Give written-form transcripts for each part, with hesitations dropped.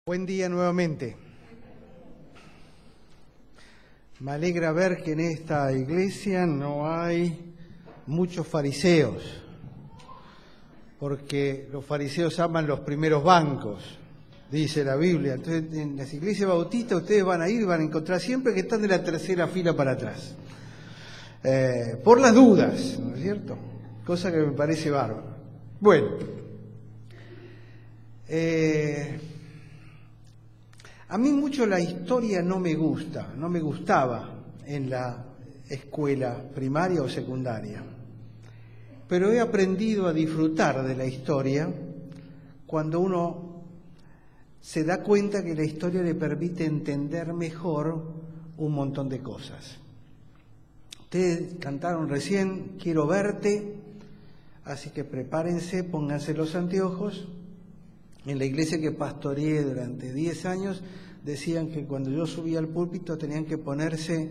Buen día nuevamente. Me alegra ver que en esta iglesia no hay muchos fariseos, porque los fariseos aman los primeros bancos, dice la Biblia. Entonces, en las iglesias bautistas ustedes van a ir y van a encontrar siempre que están de la tercera fila para atrás, por las dudas, ¿no es cierto? Cosa que me parece bárbaro. Bueno, a mí mucho la historia no me gustaba en la escuela primaria o secundaria, pero he aprendido a disfrutar de la historia cuando uno se da cuenta que la historia le permite entender mejor un montón de cosas. Ustedes cantaron recién Quiero verte, así que prepárense, pónganse los anteojos. En la iglesia que pastoreé durante 10 años decían que cuando yo subía al púlpito tenían que ponerse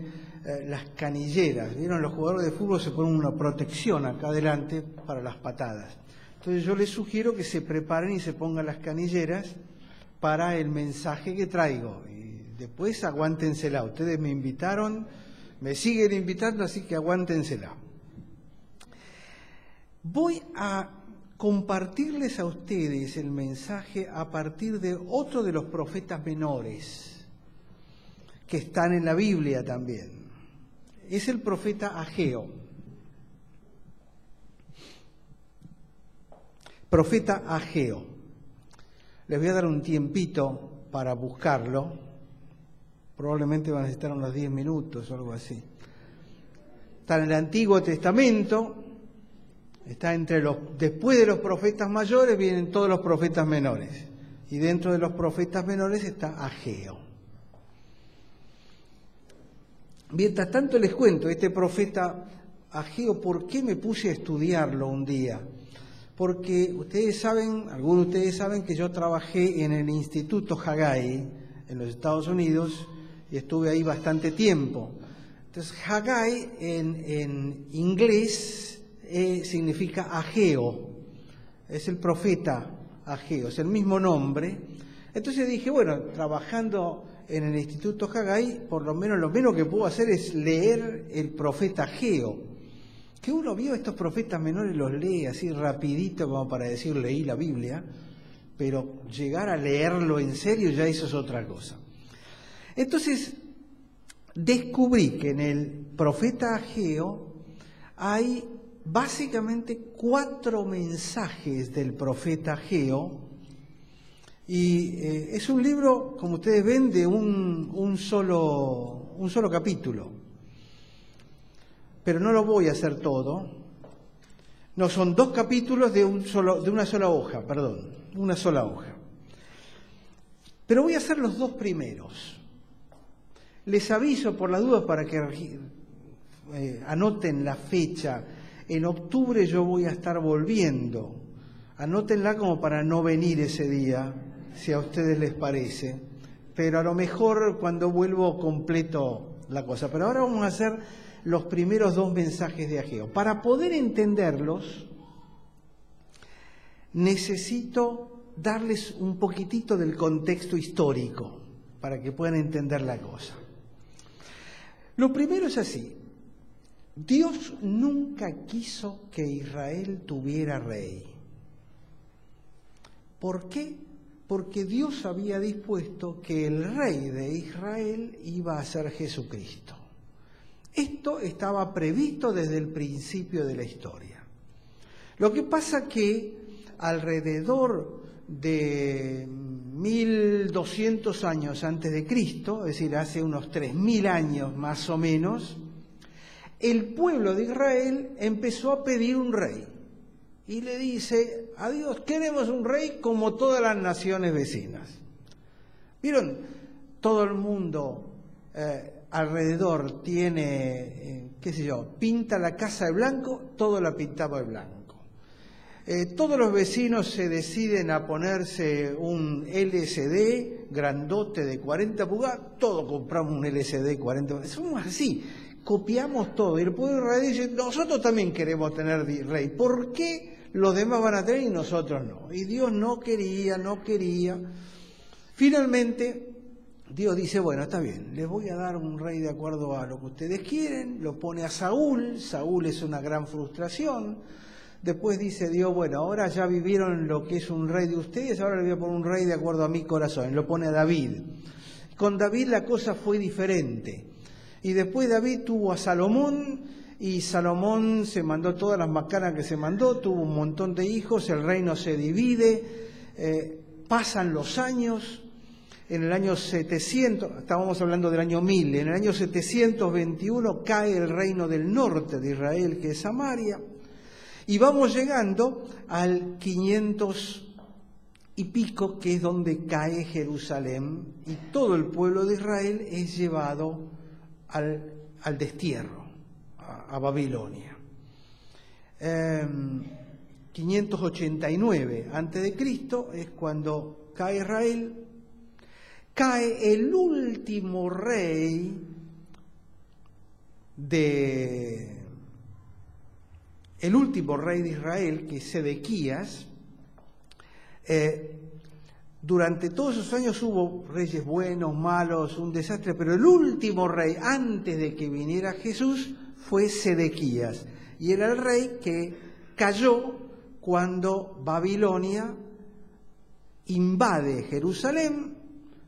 las canilleras. ¿Vieron? Los jugadores de fútbol se ponen una protección acá adelante para las patadas. Entonces yo les sugiero que se preparen y se pongan las canilleras para el mensaje que traigo. Y después aguántensela. Ustedes me invitaron, me siguen invitando, así que aguántensela. Voy a compartirles a ustedes el mensaje a partir de otro de los profetas menores que están en la Biblia también. Es el profeta Ageo. Profeta Ageo. Les voy a dar un tiempito para buscarlo. Probablemente van a necesitar unos 10 minutos o algo así. Está en el Antiguo Testamento. Está después de los profetas mayores vienen todos los profetas menores. Y dentro de los profetas menores está Ageo. Mientras tanto les cuento, este profeta Ageo, ¿por qué me puse a estudiarlo un día? Porque ustedes saben, algunos de ustedes saben que yo trabajé en el Instituto Haggai en los Estados Unidos y estuve ahí bastante tiempo. Entonces Haggai en inglés significa Ageo, es el profeta Ageo, es el mismo nombre. Entonces dije, bueno, trabajando en el Instituto Haggai, por lo menos que puedo hacer es leer el profeta Ageo. Que uno vio a estos profetas menores, los lee así rapidito como para decir leí la Biblia, pero llegar a leerlo en serio ya eso es otra cosa. Entonces descubrí que en el profeta Ageo hay básicamente 4 mensajes del profeta Ageo y es un libro, como ustedes ven, de un solo capítulo. Pero no lo voy a hacer todo. No, son 2 capítulos de una sola hoja. Pero voy a hacer los 2 primeros. Les aviso por las dudas para que anoten la fecha. En octubre yo voy a estar volviendo. Anótenla como para no venir ese día, si a ustedes les parece. Pero a lo mejor cuando vuelvo completo la cosa. Pero ahora vamos a hacer los primeros 2 mensajes de Ageo. Para poder entenderlos, necesito darles un poquitito del contexto histórico, para que puedan entender la cosa. Lo primero es así. Dios nunca quiso que Israel tuviera rey. ¿Por qué? Porque Dios había dispuesto que el rey de Israel iba a ser Jesucristo. Esto estaba previsto desde el principio de la historia. Lo que pasa que alrededor de 1200 años antes de Cristo, es decir, hace unos 3000 años más o menos, el pueblo de Israel empezó a pedir un rey y le dice a Dios, queremos un rey como todas las naciones vecinas. ¿Vieron? Todo el mundo alrededor tiene, pinta la casa de blanco, todo la pintaba de blanco. Todos los vecinos se deciden a ponerse un LCD grandote de 40 pulgadas, todos compramos un LCD 40 pulgadas. Somos así. Copiamos todo. Y el pueblo de Israel dice, nosotros también queremos tener rey. ¿Por qué los demás van a tener y nosotros no? Y Dios no quería. Finalmente, Dios dice, bueno, está bien, les voy a dar un rey de acuerdo a lo que ustedes quieren, lo pone a Saúl, Saúl es una gran frustración, después dice Dios, bueno, ahora ya vivieron lo que es un rey de ustedes, ahora les voy a poner un rey de acuerdo a mi corazón, lo pone a David. Con David la cosa fue diferente, y después David tuvo a Salomón, y Salomón se mandó todas las macanas que se mandó, tuvo un montón de hijos, el reino se divide, pasan los años. En el año 700, estábamos hablando del año 1000, en el año 721 cae el reino del norte de Israel, que es Samaria, y vamos llegando al 500 y pico, que es donde cae Jerusalén, y todo el pueblo de Israel es llevado al destierro, a Babilonia. 589 a.C. es cuando cae Israel. Cae el último rey de Israel, que es Sedequías. Durante todos esos años hubo reyes buenos, malos, un desastre, pero el último rey, antes de que viniera Jesús, fue Sedequías. Y era el rey que cayó cuando Babilonia invade Jerusalén,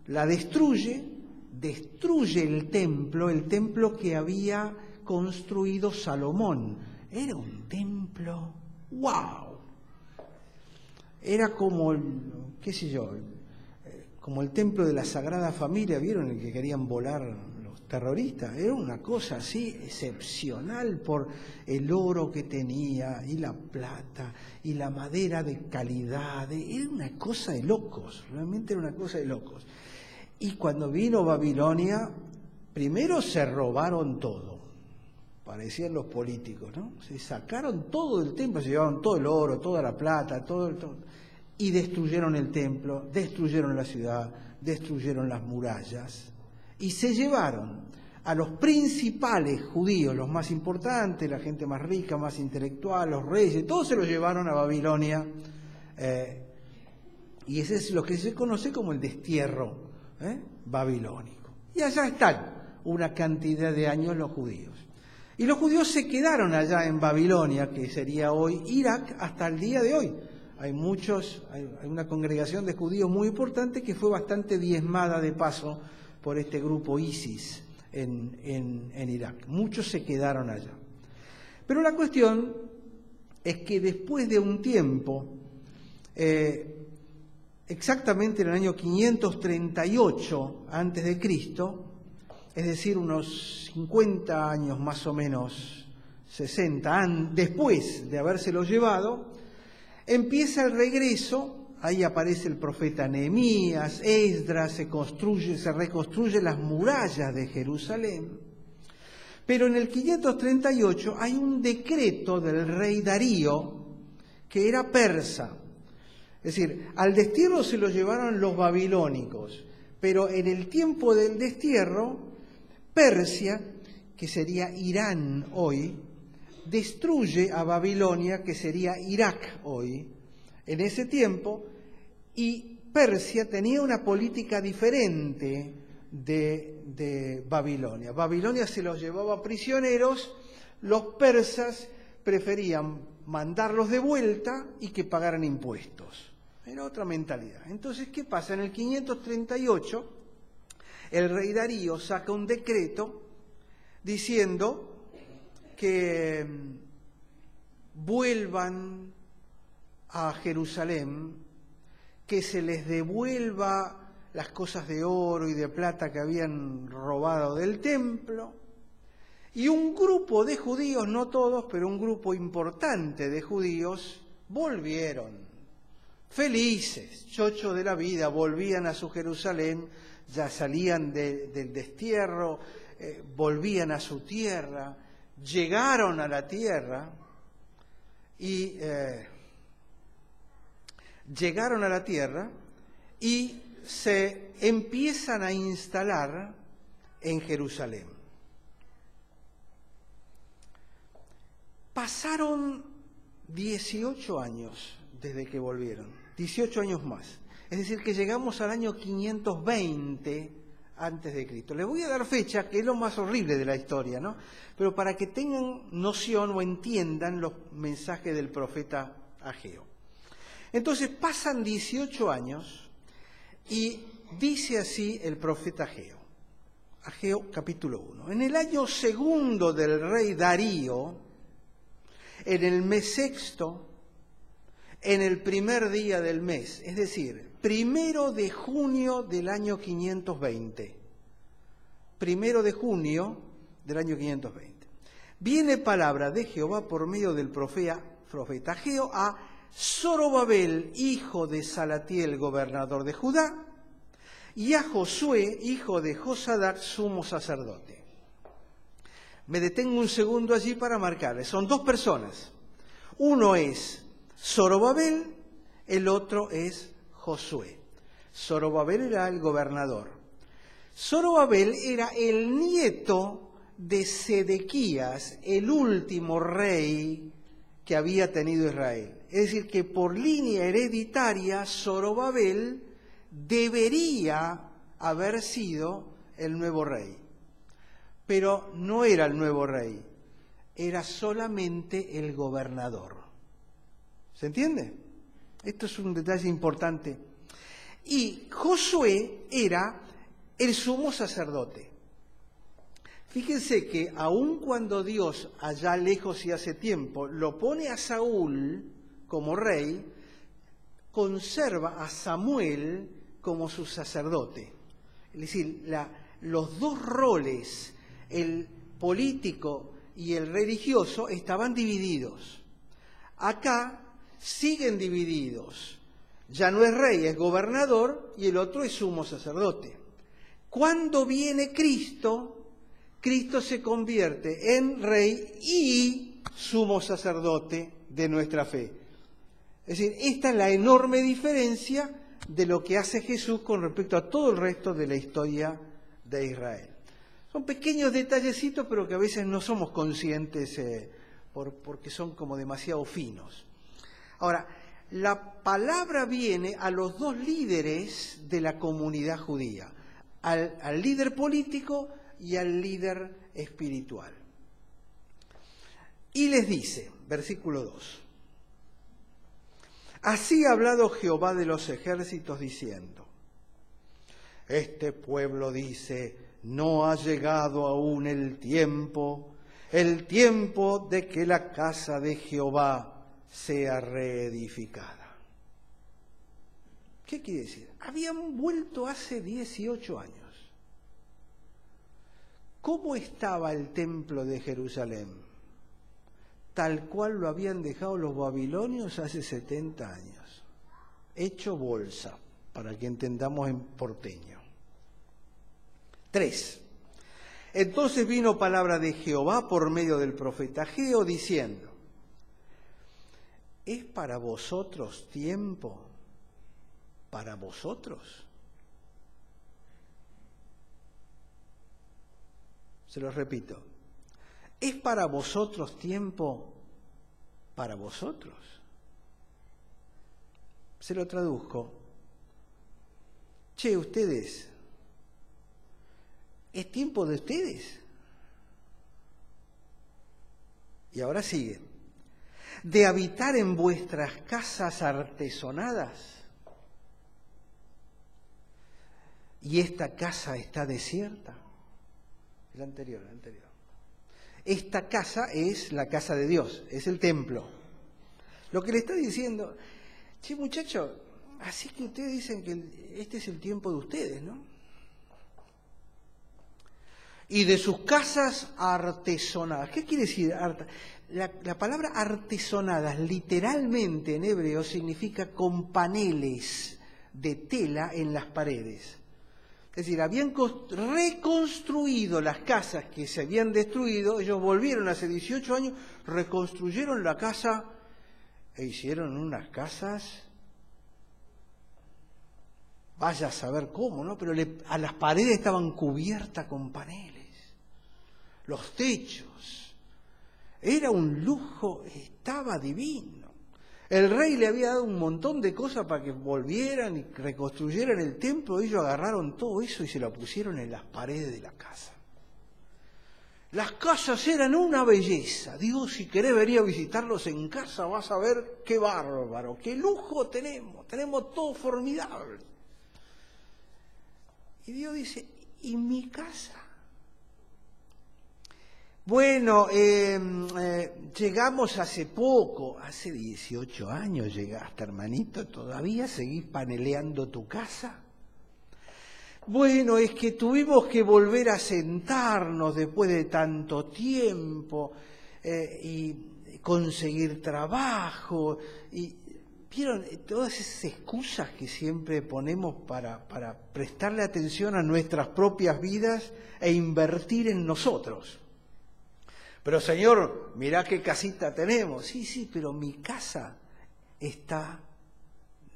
la destruye el templo que había construido Salomón. Era un templo, ¡wow! Era como, qué sé yo, como el templo de la Sagrada Familia, ¿vieron el que querían volar los terroristas? Era una cosa así excepcional por el oro que tenía, y la plata, y la madera de calidad. Era una cosa de locos, realmente era una cosa de locos. Y cuando vino Babilonia, primero se robaron todo, parecían los políticos, ¿no? Se sacaron todo del templo, se llevaron todo el oro, toda la plata, todo, y destruyeron el templo, destruyeron la ciudad, destruyeron las murallas, y se llevaron a los principales judíos, los más importantes, la gente más rica, más intelectual, los reyes, todos se los llevaron a Babilonia, y ese es lo que se conoce como el destierro babilónico. Y allá están una cantidad de años los judíos. Y los judíos se quedaron allá en Babilonia, que sería hoy Irak, hasta el día de hoy. Hay una congregación de judíos muy importante que fue bastante diezmada de paso por este grupo ISIS en Irak. Muchos se quedaron allá. Pero la cuestión es que después de un tiempo, exactamente en el año 538 a.C., es decir, unos 50 años más o menos, 60, después de habérselo llevado, empieza el regreso. Ahí aparece el profeta Nehemías, Esdras, se reconstruyen las murallas de Jerusalén. Pero en el 538 hay un decreto del rey Darío, que era persa. Es decir, al destierro se lo llevaron los babilónicos, pero en el tiempo del destierro, Persia, que sería Irán hoy, destruye a Babilonia, que sería Irak hoy, en ese tiempo, y Persia tenía una política diferente de Babilonia. Babilonia se los llevaba prisioneros, los persas preferían mandarlos de vuelta y que pagaran impuestos. Era otra mentalidad. Entonces, ¿qué pasa? En el 538, el rey Darío saca un decreto diciendo que vuelvan a Jerusalén, que se les devuelva las cosas de oro y de plata que habían robado del templo. Y un grupo de judíos, no todos, pero un grupo importante de judíos, volvieron. Felices, chochos de la vida, volvían a su Jerusalén, ya salían del destierro, volvían a su tierra, llegaron a la tierra y se empiezan a instalar en Jerusalén. Pasaron 18 años desde que volvieron, 18 años más. Es Es decir, que llegamos al año 520 antes de Cristo. Les voy a dar fecha, que es lo más horrible de la historia, ¿no? Pero para que tengan noción o entiendan los mensajes del profeta Ageo. Entonces pasan 18 años y dice así el profeta Ageo. Ageo capítulo 1. En el año segundo del rey Darío, en el mes sexto, en el primer día del mes, es decir, 1 de junio del año 520. 1 de junio del año 520. Viene palabra de Jehová por medio del profeta Ageo a Zorobabel, hijo de Salatiel, gobernador de Judá, y a Josué, hijo de Josadac, sumo sacerdote. Me detengo un segundo allí para marcarles. Son dos personas. Uno es Zorobabel, el otro es Josué. Zorobabel era el gobernador. Zorobabel era el nieto de Sedequías, el último rey que había tenido Israel. Es decir, que por línea hereditaria, Zorobabel debería haber sido el nuevo rey. Pero no era el nuevo rey, era solamente el gobernador. ¿Se entiende? Esto es un detalle importante. Y Josué era el sumo sacerdote. Fíjense que aun cuando Dios, allá lejos y hace tiempo, lo pone a Saúl como rey, conserva a Samuel como su sacerdote. Es decir, los dos roles, el político y el religioso, estaban divididos. Acá siguen divididos. Ya no es rey, es gobernador, y el otro es sumo sacerdote. Cuando viene Cristo, Cristo se convierte en rey y sumo sacerdote de nuestra fe. Es decir, esta es la enorme diferencia de lo que hace Jesús con respecto a todo el resto de la historia de Israel. Son pequeños detallecitos, pero que a veces no somos conscientes porque son como demasiado finos. Ahora, la palabra viene a los dos líderes de la comunidad judía, al líder político y al líder espiritual. Y les dice, versículo 2, así ha hablado Jehová de los ejércitos diciendo, este pueblo dice, no ha llegado aún el tiempo de que la casa de Jehová sea reedificada. ¿Qué quiere decir? Habían vuelto hace 18 años. ¿Cómo estaba el templo de Jerusalén? Tal cual lo habían dejado los babilonios hace 70 años. Hecho bolsa, para que entendamos en porteño. 3. Entonces vino palabra de Jehová por medio del profeta Ageo diciendo, ¿es para vosotros tiempo? ¿Para vosotros? Se los repito. ¿Es para vosotros tiempo? ¿Para vosotros? Se lo traduzco. Che, ustedes, ¿es tiempo de ustedes? Y ahora sigue. ¿De habitar en vuestras casas artesonadas? ¿Y esta casa está desierta? El anterior. Esta casa es la casa de Dios, es el templo. Lo que le está diciendo, che muchacho, así que ustedes dicen que este es el tiempo de ustedes, ¿no? Y de sus casas artesonadas. ¿Qué quiere decir? La palabra artesonadas literalmente en hebreo significa con paneles de tela en las paredes. Es decir, habían reconstruido las casas que se habían destruido, ellos volvieron hace 18 años, reconstruyeron la casa e hicieron unas casas, vaya a saber cómo, ¿no? Pero a las paredes estaban cubiertas con paneles, los techos, era un lujo, estaba divino. El rey le había dado un montón de cosas para que volvieran y reconstruyeran el templo. Ellos agarraron todo eso y se lo pusieron en las paredes de la casa. Las casas eran una belleza. Dios, si querés venir a visitarlos en casa, vas a ver qué bárbaro, qué lujo tenemos. Tenemos todo formidable. Y Dios dice, ¿y mi casa? Bueno, llegamos hace poco, hace 18 años llegaste, hermanito, ¿todavía seguís paneleando tu casa? Bueno, es que tuvimos que volver a sentarnos después de tanto tiempo y conseguir trabajo. Y ¿vieron todas esas excusas que siempre ponemos para prestarle atención a nuestras propias vidas e invertir en nosotros? Pero Señor, mirá qué casita tenemos. Sí, pero mi casa está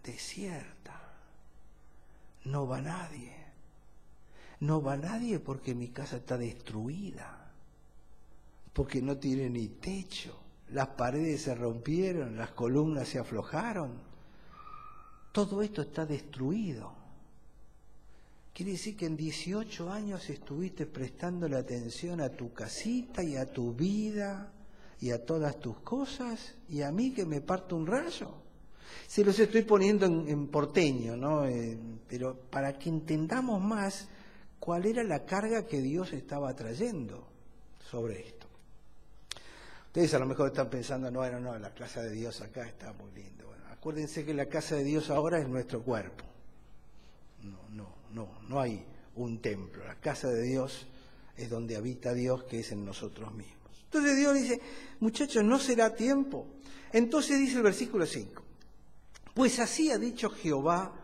desierta. No va nadie. No va nadie porque mi casa está destruida. Porque no tiene ni techo. Las paredes se rompieron, las columnas se aflojaron. Todo esto está destruido. Quiere decir que en 18 años estuviste prestándole atención a tu casita y a tu vida y a todas tus cosas, y a mí que me parto un rayo. Se los estoy poniendo en porteño, ¿no? Pero para que entendamos más cuál era la carga que Dios estaba trayendo sobre esto. Ustedes a lo mejor están pensando, no, la casa de Dios acá está muy linda. Bueno, acuérdense que la casa de Dios ahora es nuestro cuerpo. No hay un templo. La casa de Dios es donde habita Dios, que es en nosotros mismos. Entonces Dios dice, muchachos, ¿no será tiempo? Entonces dice el versículo 5, pues así ha dicho Jehová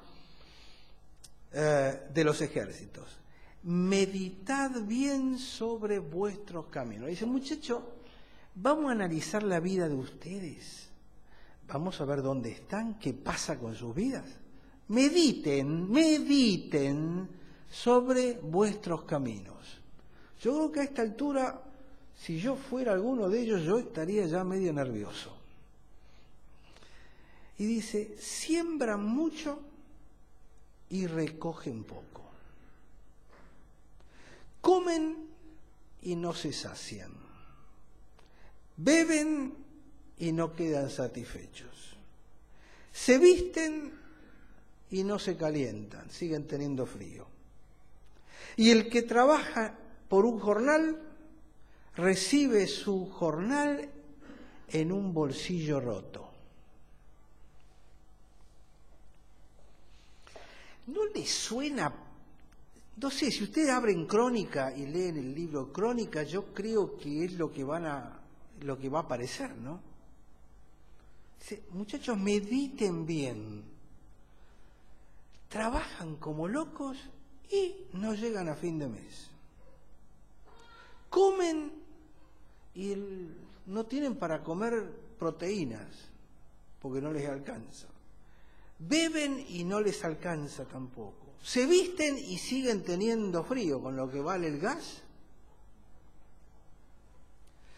de los ejércitos, meditad bien sobre vuestros caminos. Dice, muchachos, vamos a analizar la vida de ustedes, vamos a ver dónde están, qué pasa con sus vidas. Mediten sobre vuestros caminos. Yo creo que a esta altura, si yo fuera alguno de ellos, yo estaría ya medio nervioso. Y dice, siembran mucho y recogen poco. Comen y no se sacian. Beben y no quedan satisfechos. Se visten y no se calientan, siguen teniendo frío. Y el que trabaja por un jornal, recibe su jornal en un bolsillo roto. ¿No les suena? No sé, si ustedes abren Crónica y leen el libro Crónica, yo creo que es lo que va a aparecer, ¿no? Dice, muchachos, mediten bien. Trabajan como locos y no llegan a fin de mes. Comen y no tienen para comer proteínas, porque no les alcanza. Beben y no les alcanza tampoco. Se visten y siguen teniendo frío, con lo que vale el gas.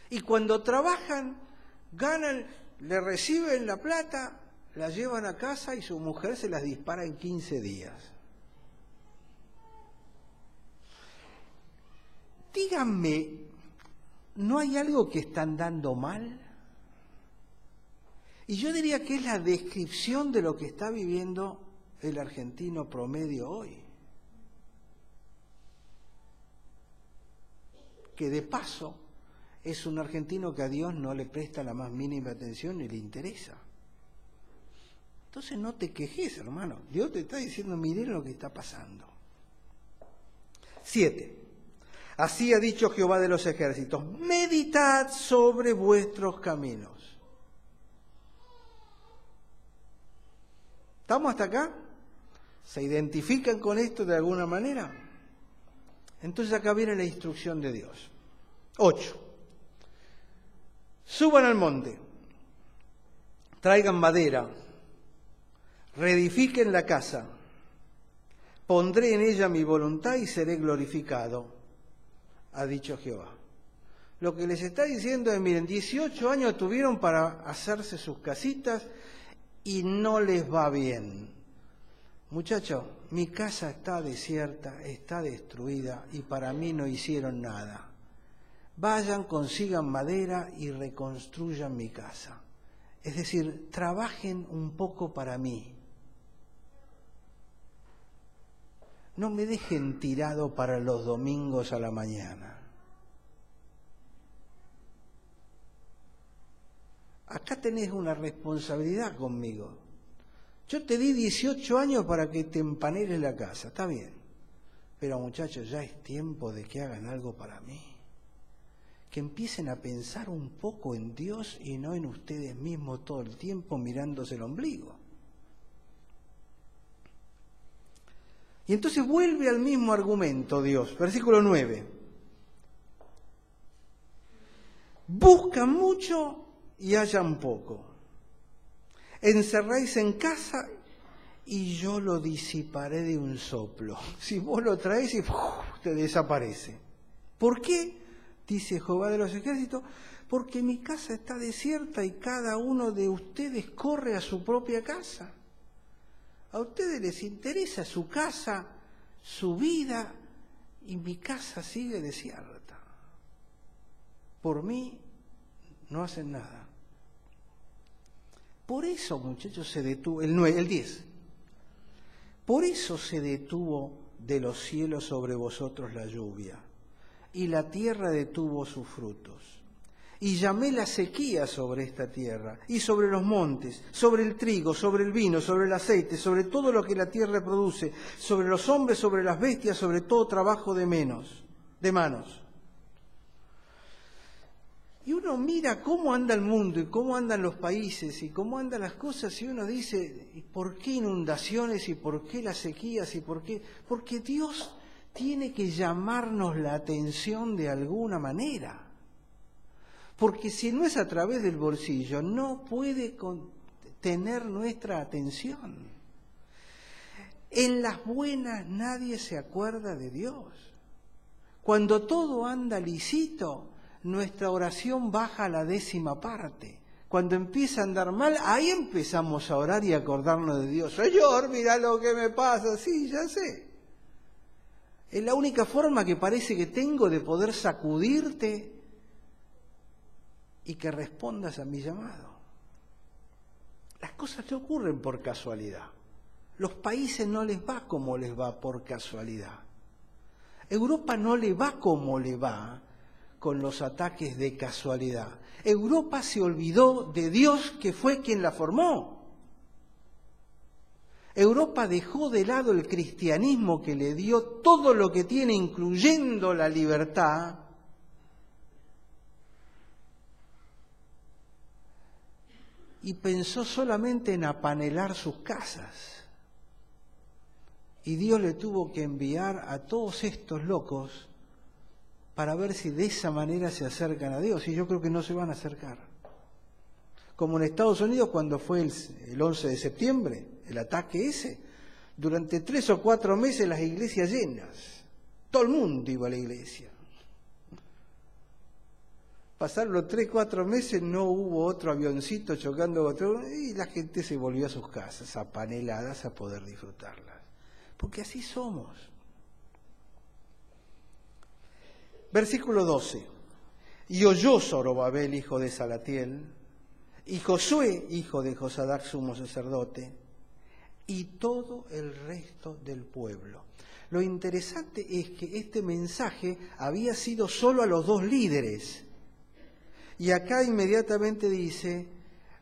Y cuando trabajan, ganan, le reciben la plata, la llevan a casa y su mujer se las dispara en 15 días. Díganme, ¿no hay algo que están dando mal? Y yo diría que es la descripción de lo que está viviendo el argentino promedio hoy. Que de paso es un argentino que a Dios no le presta la más mínima atención ni le interesa. Entonces no te quejes, hermano. Dios te está diciendo, miren lo que está pasando. 7. Así ha dicho Jehová de los ejércitos, meditad sobre vuestros caminos. ¿Estamos hasta acá? ¿Se identifican con esto de alguna manera? Entonces acá viene la instrucción de Dios. 8. Suban al monte, traigan madera, reedifiquen la casa, pondré en ella mi voluntad y seré glorificado, ha dicho Jehová. Lo que les está diciendo es, miren, 18 años tuvieron para hacerse sus casitas y no les va bien. Muchachos, mi casa está desierta, está destruida y para mí no hicieron nada. Vayan, consigan madera y reconstruyan mi casa. Es decir, trabajen un poco para mí. No me dejen tirado para los domingos a la mañana. Acá tenés una responsabilidad conmigo. Yo te di 18 años para que te empaneles la casa, está bien. Pero muchachos, ya es tiempo de que hagan algo para mí. Que empiecen a pensar un poco en Dios y no en ustedes mismos todo el tiempo mirándose el ombligo. Y entonces vuelve al mismo argumento Dios, versículo 9. Buscan mucho y hallan poco. Encerráis en casa y yo lo disiparé de un soplo. Si vos lo traes y te desaparece. ¿Por qué? Dice Jehová de los ejércitos, porque mi casa está desierta y cada uno de ustedes corre a su propia casa. A ustedes les interesa su casa, su vida, y mi casa sigue desierta. Por mí no hacen nada. Por eso, muchachos, se detuvo, el 10. Por eso se detuvo de los cielos sobre vosotros la lluvia, y la tierra detuvo sus frutos. Y llamé la sequía sobre esta tierra, y sobre los montes, sobre el trigo, sobre el vino, sobre el aceite, sobre todo lo que la tierra produce, sobre los hombres, sobre las bestias, sobre todo trabajo de manos. Y uno mira cómo anda el mundo y cómo andan los países y cómo andan las cosas y uno dice, ¿por qué inundaciones y por qué las sequías y por qué? Porque Dios tiene que llamarnos la atención de alguna manera. Porque si no es a través del bolsillo, no puede tener nuestra atención. En las buenas nadie se acuerda de Dios. Cuando todo anda lisito, nuestra oración baja a la 10ª parte. Cuando empieza a andar mal, ahí empezamos a orar y a acordarnos de Dios. Señor, mira lo que me pasa. Sí, ya sé. Es la única forma que parece que tengo de poder sacudirte y que respondas a mi llamado. Las cosas no ocurren por casualidad. Los países no les va como les va por casualidad. Europa no le va como le va con los ataques de casualidad. Europa se olvidó de Dios, que fue quien la formó. Europa dejó de lado el cristianismo que le dio todo lo que tiene, incluyendo la libertad, y pensó solamente en apanelar sus casas. Y Dios le tuvo que enviar a todos estos locos para ver si de esa manera se acercan a Dios. Y yo creo que no se van a acercar. Como en Estados Unidos cuando fue el 11 de septiembre, el ataque ese, durante 3 o 4 meses las iglesias llenas. Todo el mundo iba a la iglesia. Pasaron los 3 o 4 meses, no hubo otro avioncito chocando otro, y la gente se volvió a sus casas, apaneladas, a poder disfrutarlas. Porque así somos. Versículo 12. Y oyó Zorobabel, hijo de Salatiel, y Josué, hijo de Josadac, sumo sacerdote, y todo el resto del pueblo. Lo interesante es que este mensaje había sido solo a los 2 líderes. Y acá inmediatamente dice,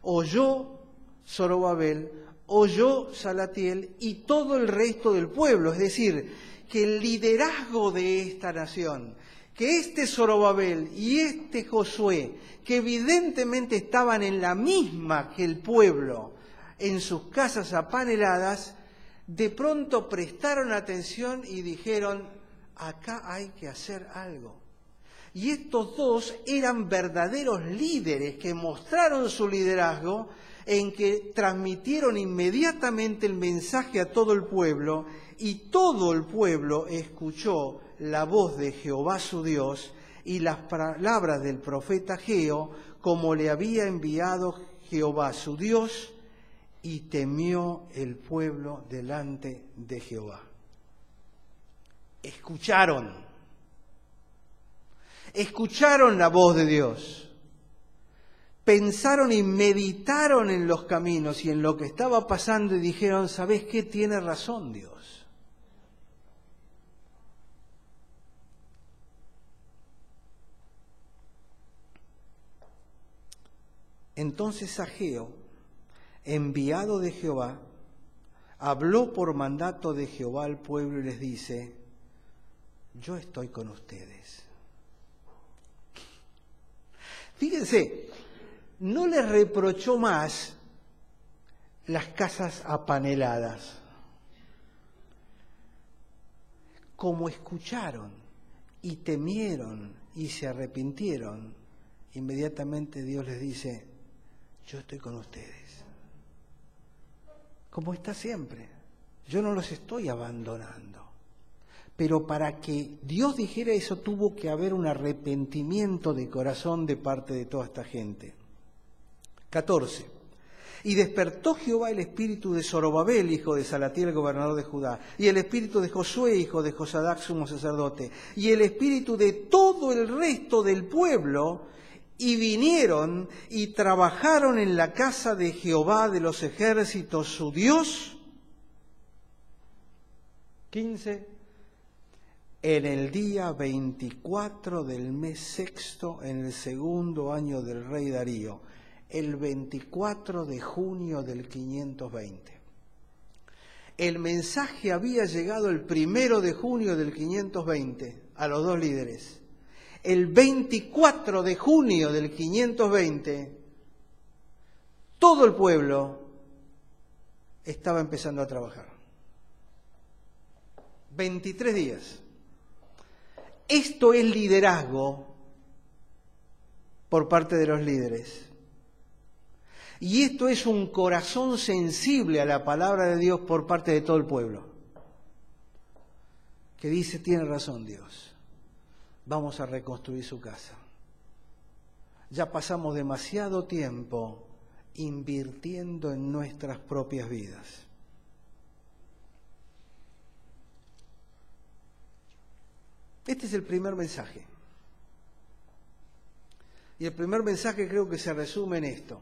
oyó Zorobabel, oyó Salatiel y todo el resto del pueblo. Es decir, que el liderazgo de esta nación, que este Zorobabel y este Josué, que evidentemente estaban en la misma que el pueblo, en sus casas apaneladas, de pronto prestaron atención y dijeron, acá hay que hacer algo. Y estos 2 eran verdaderos líderes que mostraron su liderazgo en que transmitieron inmediatamente el mensaje a todo el pueblo y todo el pueblo escuchó la voz de Jehová su Dios y las palabras del profeta Ageo como le había enviado Jehová su Dios y temió el pueblo delante de Jehová. Escucharon la voz de Dios, pensaron y meditaron en los caminos y en lo que estaba pasando y dijeron, ¿sabés qué? Tiene razón Dios. Entonces Ageo, enviado de Jehová, habló por mandato de Jehová al pueblo y les dice, yo estoy con ustedes. Fíjense, no les reprochó más las casas apaneladas. Como escucharon y temieron y se arrepintieron, inmediatamente Dios les dice, yo estoy con ustedes. Como está siempre, yo no los estoy abandonando. Pero para que Dios dijera eso tuvo que haber un arrepentimiento de corazón de parte de toda esta gente. 14. Y despertó Jehová el espíritu de Zorobabel, hijo de Salatiel, gobernador de Judá, y el espíritu de Josué, hijo de Josadac, sumo sacerdote, y el espíritu de todo el resto del pueblo, y vinieron y trabajaron en la casa de Jehová de los ejércitos, su Dios. 15. En el día 24 del mes sexto, en el segundo año del rey Darío, el 24 de junio del 520. El mensaje había llegado el 1 de junio del 520 a los dos líderes. El 24 de junio del 520, todo el pueblo estaba empezando a trabajar. 23 días. Esto es liderazgo por parte de los líderes. Y esto es un corazón sensible a la palabra de Dios por parte de todo el pueblo. Que dice, tiene razón Dios, vamos a reconstruir su casa. Ya pasamos demasiado tiempo invirtiendo en nuestras propias vidas. Este es el primer mensaje. Y el primer mensaje creo que se resume en esto.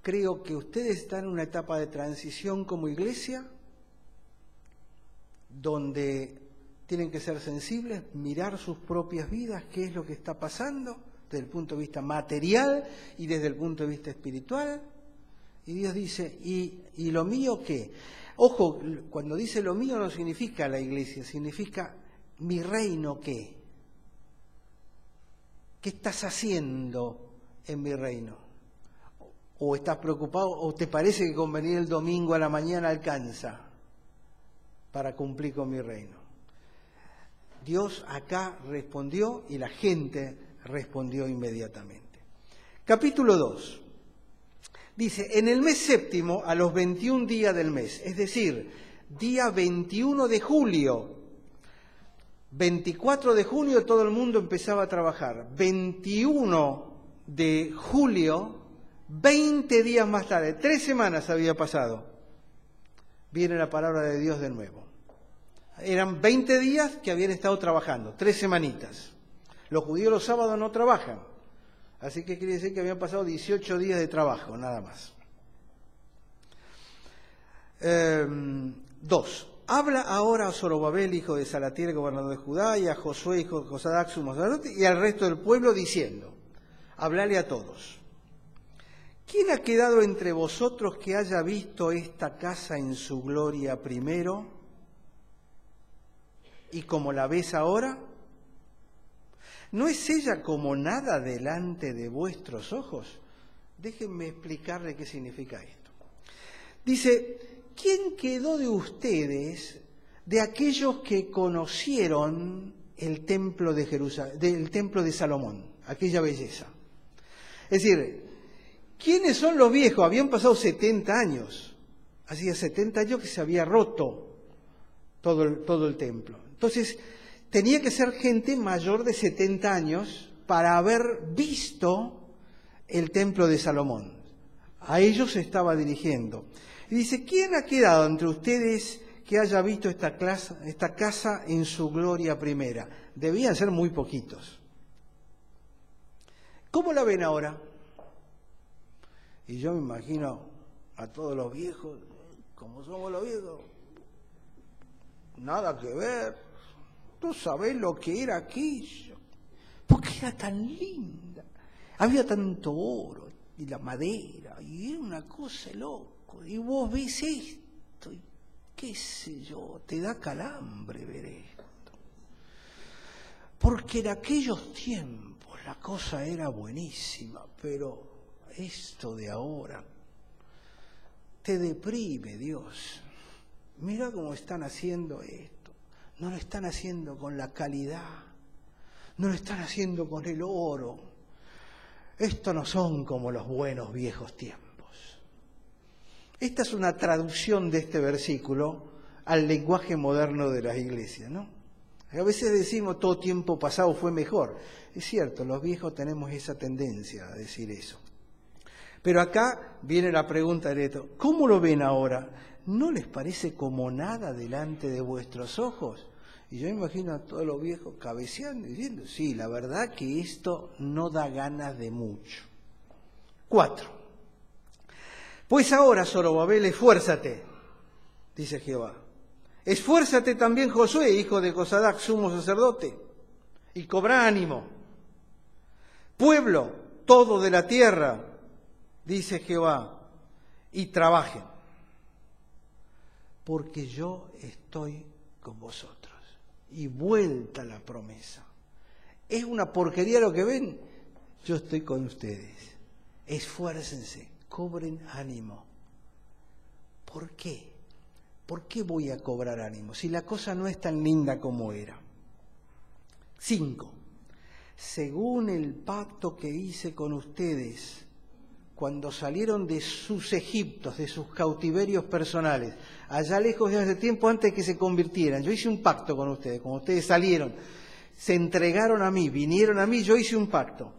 Creo que ustedes están en una etapa de transición como iglesia, donde tienen que ser sensibles, mirar sus propias vidas, qué es lo que está pasando, desde el punto de vista material y desde el punto de vista espiritual. Y Dios dice, ¿y lo mío qué? Ojo, cuando dice lo mío no significa la iglesia, significa mi reino qué. ¿Qué estás haciendo en mi reino? ¿O estás preocupado o te parece que con venir el domingo a la mañana alcanza para cumplir con mi reino? Dios acá respondió y la gente respondió inmediatamente. Capítulo 2. Dice, en el mes séptimo, a los 21 días del mes, es decir, día 21 de julio, 24 de junio todo el mundo empezaba a trabajar, 21 de julio, 20 días más tarde, 3 semanas había pasado, viene la palabra de Dios de nuevo. Eran 20 días que habían estado trabajando, 3 semanitas. Los judíos los sábados no trabajan, así que quiere decir que habían pasado 18 días de trabajo, nada más. 2. Habla ahora a Zorobabel, hijo de Salatiel, gobernador de Judá, y a Josué, hijo de Josadac, sumo sacerdote, y al resto del pueblo, diciendo, hablale a todos. ¿Quién ha quedado entre vosotros que haya visto esta casa en su gloria primero? ¿Y como la ves ahora? ¿No es ella como nada delante de vuestros ojos? Déjenme explicarle qué significa esto. Dice, ¿quién quedó de ustedes, de aquellos que conocieron el templo de Jerusalén, del templo de Salomón, aquella belleza? Es decir, ¿quiénes son los viejos? Habían pasado 70 años. Hacía 70 años que se había roto todo el templo. Entonces, tenía que ser gente mayor de 70 años para haber visto el templo de Salomón. A ellos se estaba dirigiendo. Y dice, ¿quién ha quedado entre ustedes que haya visto esta casa en su gloria primera? Debían ser muy poquitos. ¿Cómo la ven ahora? Y yo me imagino a todos los viejos, como somos los viejos, nada que ver. ¿Tú sabés lo que era aquello? Porque era tan linda. Había tanto oro y la madera, y era una cosa loco. Y vos ves esto, y qué sé yo, te da calambre ver esto. Porque en aquellos tiempos la cosa era buenísima, pero esto de ahora te deprime, Dios. Mira cómo están haciendo esto. No lo están haciendo con la calidad, no lo están haciendo con el oro. Estos no son como los buenos viejos tiempos. Esta es una traducción de este versículo al lenguaje moderno de las iglesias, ¿no? A veces decimos todo tiempo pasado fue mejor. Es cierto, los viejos tenemos esa tendencia a decir eso. Pero acá viene la pregunta directa, ¿cómo lo ven ahora? ¿No les parece como nada delante de vuestros ojos? Y yo me imagino a todos los viejos cabeceando y diciendo, sí, la verdad que esto no da ganas de mucho. 4. Pues ahora, Zorobabel, esfuérzate, dice Jehová. Esfuérzate también, Josué, hijo de Josadac, sumo sacerdote, y cobra ánimo. Pueblo, todo de la tierra, dice Jehová, y trabajen, porque yo estoy con vosotros. Y vuelta la promesa. ¿Es una porquería lo que ven? Yo estoy con ustedes. Esfuércense, cobren ánimo. ¿Por qué? ¿Por qué voy a cobrar ánimo? Si la cosa no es tan linda como era. 5. Según el pacto que hice con ustedes cuando salieron de sus Egiptos, de sus cautiverios personales, allá lejos de hace tiempo antes de que se convirtieran. Yo hice un pacto con ustedes, cuando ustedes salieron, se entregaron a mí, vinieron a mí, yo hice un pacto.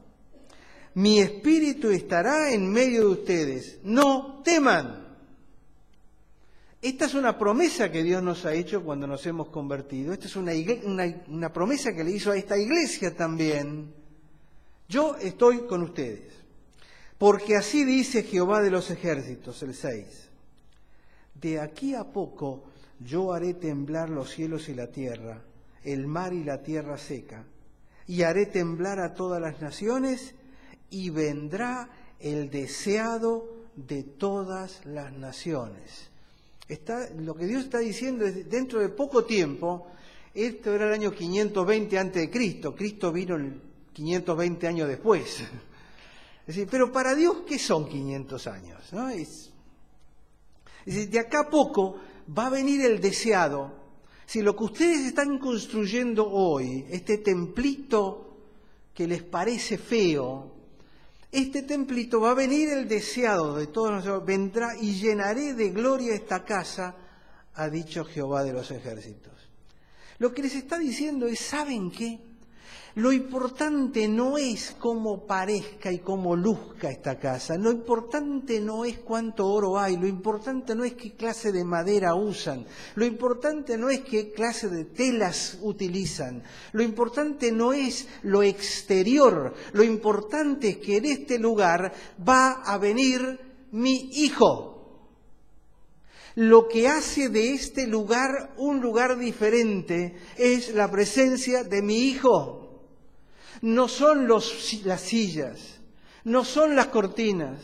Mi espíritu estará en medio de ustedes, no teman. Esta es una promesa que Dios nos ha hecho cuando nos hemos convertido. Esta es una promesa que le hizo a esta iglesia también. Yo estoy con ustedes. Porque así dice Jehová de los ejércitos, el 6. De aquí a poco yo haré temblar los cielos y la tierra, el mar y la tierra seca, y haré temblar a todas las naciones, y vendrá el deseado de todas las naciones. Lo que Dios está diciendo es, dentro de poco tiempo, esto era el año 520 a.C., Cristo vino 520 años después. Es decir, pero para Dios, ¿qué son 500 años? ¿No? Es decir, de acá a poco va a venir el deseado. Si lo que ustedes están construyendo hoy, este templito que les parece feo, este templito va a venir el deseado de todos nosotros, vendrá y llenaré de gloria esta casa, ha dicho Jehová de los ejércitos. Lo que les está diciendo es, ¿saben qué? Lo importante no es cómo parezca y cómo luzca esta casa, lo importante no es cuánto oro hay, lo importante no es qué clase de madera usan, lo importante no es qué clase de telas utilizan, lo importante no es lo exterior, lo importante es que en este lugar va a venir mi hijo. Lo que hace de este lugar un lugar diferente es la presencia de mi hijo. No son las sillas, no son las cortinas,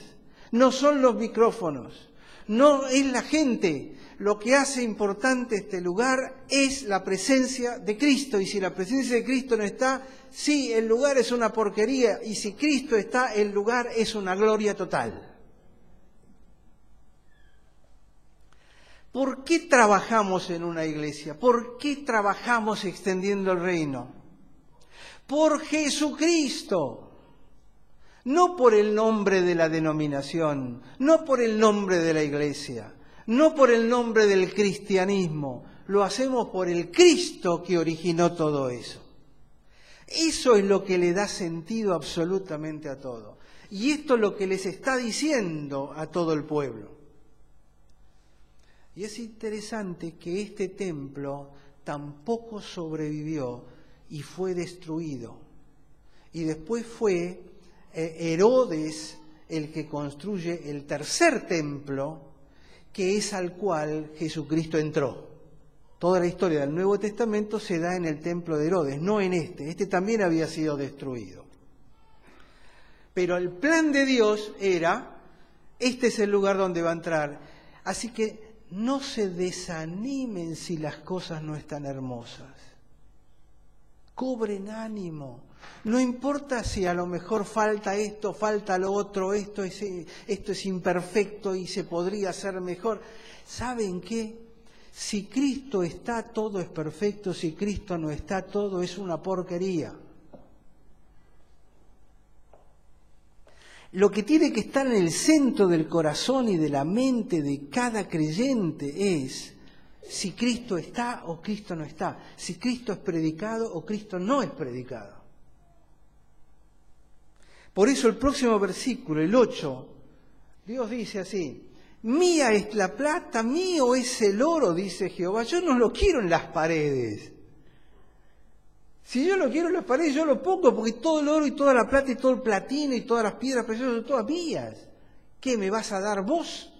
no son los micrófonos, no es la gente. Lo que hace importante este lugar es la presencia de Cristo. Y si la presencia de Cristo no está, sí, el lugar es una porquería. Y si Cristo está, el lugar es una gloria total. ¿Por qué trabajamos en una iglesia? ¿Por qué trabajamos extendiendo el reino? Por Jesucristo, no por el nombre de la denominación, no por el nombre de la iglesia, no por el nombre del cristianismo, lo hacemos por el Cristo que originó todo eso. Eso es lo que le da sentido absolutamente a todo. Y esto es lo que les está diciendo a todo el pueblo. Y es interesante que este templo tampoco sobrevivió y fue destruido. Y después fue Herodes el que construye el tercer templo, que es al cual Jesucristo entró. Toda la historia del Nuevo Testamento se da en el templo de Herodes, no en este. Este también había sido destruido. Pero el plan de Dios era, este es el lugar donde va a entrar. Así que no se desanimen si las cosas no están hermosas. Cobren ánimo. No importa si a lo mejor falta esto, falta lo otro, esto es imperfecto y se podría hacer mejor. ¿Saben qué? Si Cristo está, todo es perfecto. Si Cristo no está, todo es una porquería. Lo que tiene que estar en el centro del corazón y de la mente de cada creyente es si Cristo está o Cristo no está, si Cristo es predicado o Cristo no es predicado. Por eso el próximo versículo, el 8, Dios dice así: mía es la plata, mío es el oro, dice Jehová, yo no lo quiero en las paredes. Si yo lo quiero en las paredes, yo lo pongo, porque todo el oro y toda la plata y todo el platino y todas las piedras preciosas son todas mías. ¿Qué, me vas a dar vos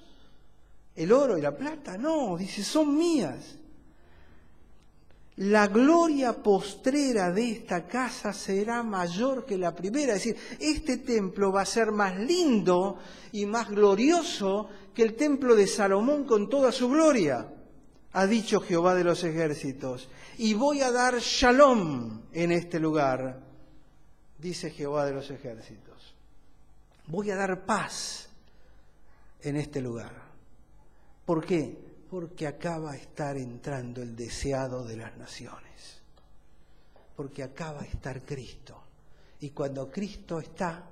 el oro y la plata? No, dice, son mías. La gloria postrera de esta casa será mayor que la primera. Es decir, este templo va a ser más lindo y más glorioso que el templo de Salomón con toda su gloria, ha dicho Jehová de los ejércitos. Y voy a dar shalom en este lugar, dice Jehová de los ejércitos. Voy a dar paz en este lugar. ¿Por qué? Porque acá va a estar entrando el deseado de las naciones. Porque acá va a estar Cristo. Y cuando Cristo está,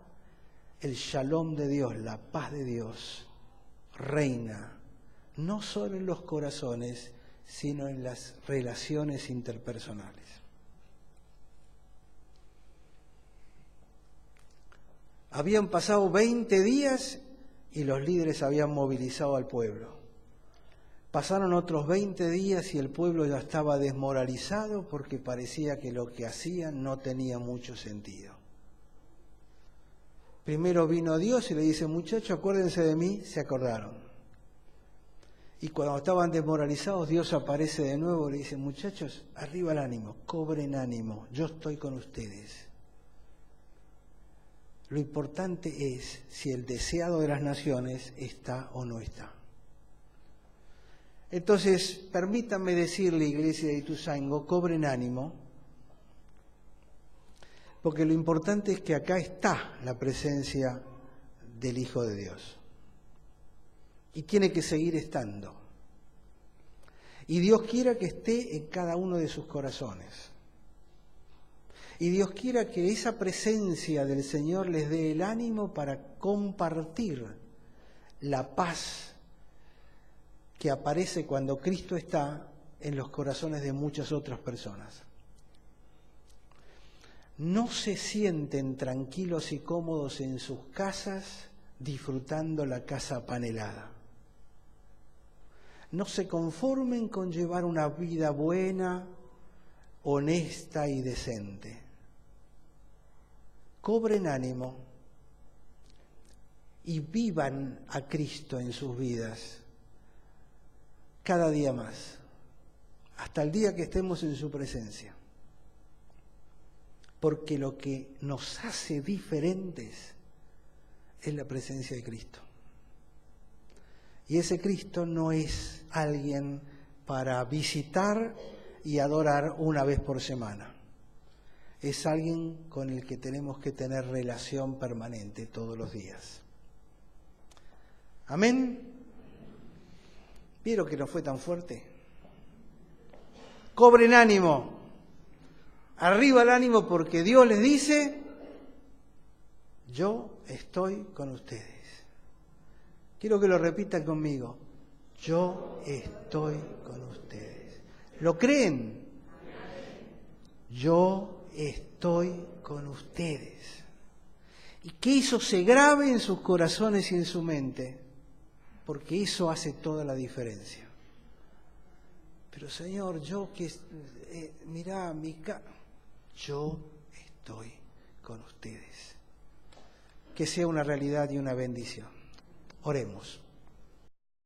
el shalom de Dios, la paz de Dios, reina, no solo en los corazones, sino en las relaciones interpersonales. Habían pasado 20 días y los líderes habían movilizado al pueblo. Pasaron otros 20 días y el pueblo ya estaba desmoralizado porque parecía que lo que hacían no tenía mucho sentido. Primero vino Dios y le dice: muchachos, acuérdense de mí. Se acordaron. Y cuando estaban desmoralizados, Dios aparece de nuevo y le dice: muchachos, arriba el ánimo, cobren ánimo, yo estoy con ustedes. Lo importante es si el deseado de las naciones está o no está. Entonces, permítanme decirle, iglesia de Ituzaingó, cobren ánimo, porque lo importante es que acá está la presencia del Hijo de Dios. Y tiene que seguir estando. Y Dios quiera que esté en cada uno de sus corazones. Y Dios quiera que esa presencia del Señor les dé el ánimo para compartir la paz que aparece cuando Cristo está en los corazones de muchas otras personas. No se sienten tranquilos y cómodos en sus casas disfrutando la casa panelada. No se conformen con llevar una vida buena, honesta y decente. Cobren ánimo y vivan a Cristo en sus vidas cada día más, hasta el día que estemos en su presencia. Porque lo que nos hace diferentes es la presencia de Cristo. Y ese Cristo no es alguien para visitar y adorar una vez por semana. Es alguien con el que tenemos que tener relación permanente todos los días. ¿Amén? ¿Vieron que no fue tan fuerte? Cobren ánimo. Arriba el ánimo, porque Dios les dice: yo estoy con ustedes. Quiero que lo repitan conmigo. Yo estoy con ustedes. ¿Lo creen? Yo estoy con ustedes. y que eso se grabe en sus corazones y en su mente, porque eso hace toda la diferencia. Pero Señor, yo que mirá yo estoy con ustedes. Que sea una realidad y una bendición. Oremos.